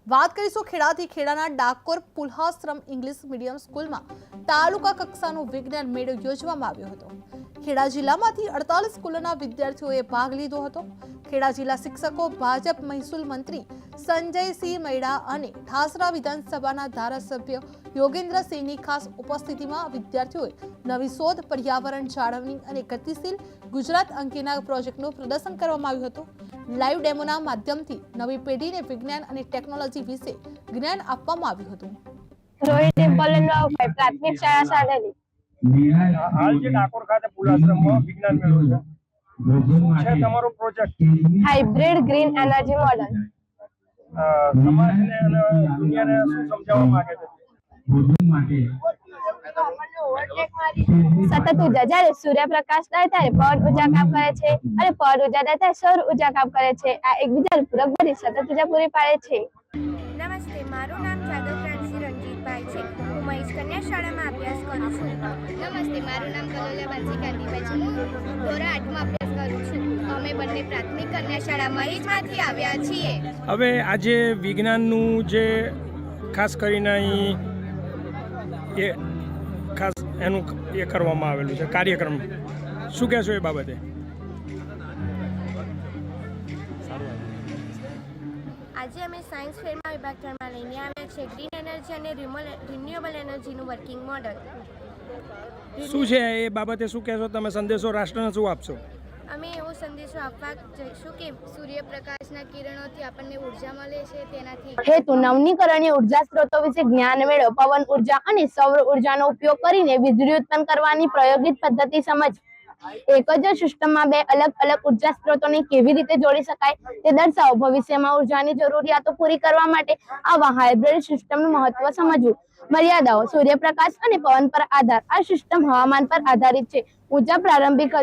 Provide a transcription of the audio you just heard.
વાત કરીશું ખેડાથી ખેડાના Dakor પુલ્હાશ્રમ English medium સ્કૂલમાં તાલુકા કક્ષાનો વિજ્ઞાન મેળો યોજવામાં આવ્યો હતો। ખેડા જિલ્લામાંથી 48 સ્કૂલોના વિદ્યાર્થીઓએ ભાગ લીધો હતો। ખેડા જિલ્લા શિક્ષકો, ભાજપ મહેસૂલ મંત્રી સંજયસિંહ મૈડા અને ઠાસરા વિધાનસભાના ધારાસભ્ય યોગેન્દ્રસિંહની ખાસ ઉપસ્થિતિમાં વિદ્યાર્થીઓએ નવી શોધ, પર્યાવરણ જાળવણી અને ગતિશીલ ગુજરાત અંગેના પ્રોજેક્ટનું પ્રદર્શન કરવામાં આવ્યું હતું। લાઈવ ડેમોના માધ્યમથી નવી પેઢીને વિજ્ઞાન અને ટેકનોલોજી વિશે જ્ઞાન આપવામાં આવ્યું હતું। પ્રાથમિક શાળા સાડેલી હાલ જે ડાકોર ખાતે પુલાશ્રમમાં વિજ્ઞાન મેળો છે, શું છે તમારો project? Hybrid green energy model સમાજને અને દુનિયાને શું સમજાવવા માંગે છે? સતત ઉર્જા, જ્યારે સૂર્યપ્રકાશ થાય ત્યારે પવન ઉર્જા કામ કરે છે અને પવન ઉર્જા થાય ત્યારે સૌર ઉર્જા કામ કરે છે। આ એકબીજાને પૂરક બની સતત ઉર્જા પૂરી પાડે છે। નમસ્તે, મારું નામ જાદવ પ્રાંસી રણજીતભાઈ છે। હું મહેશ કન્યા શાળામાં અભ્યાસ કરું છું। નમસ્તે, મારું નામ કલોલા બાંસી કાંતિભાઈ છે। હું ધોરણ 8માં અભ્યાસ કરું છું। અમે બંને પ્રાથમિક કન્યા શાળા મહેશમાંથી આવ્યા છીએ। હવે આજે વિજ્ઞાનનું જે ખાસ કરીને અહીં એ ખાસ એનું એ કરવામાં આવેલું છે કાર્યક્રમ, શું કહેશો એ બાબતે? આજે અમે સાયન્સ ફેરમાં વિભાગ 3માં લઈને આવ્યા છે ગ્રીન એનર્જી અને રિન્યુએબલ એનર્જીનું વર્કિંગ મોડલ। શું છે એ બાબતે શું કહેશો તમે? સંદેશો રાષ્ટ્રને શું આપશો? અમે એવો સંદેશો આપવા જઈશું કે સૂર્યપ્રકાશના કિરણોથી આપણને ઉર્જા મળે છે, તેનાથી હેતુ નવીનીકરણીય ઉર્જા સ્ત્રોતો વિશે જ્ઞાન મેળવો, પવન ઉર્જા અને સૌર ઉર્જાનો ઉપયોગ કરીને વીજળી ઉત્પન્ન કરવાની પ્રાયોગિક પદ્ધતિ સમજ, એક જ સિસ્ટમમાં બે અલગ અલગ ઉર્જા સ્ત્રોતોને કેવી રીતે જોડી શકાય તે દર્શાવો, ભવિષ્યમાં ઉર્જાની જરૂરિયાતો પૂરી કરવા માટે આવા હાઇબ્રિડ સિસ્ટમનું મહત્વ સમજવું, મર્યાદાઓ, સૂર્યપ્રકાશ અને પવન પર આધાર, આ સિસ્ટમ હવામાન પર આધારિત છે, ઊંચા પ્રારંભિક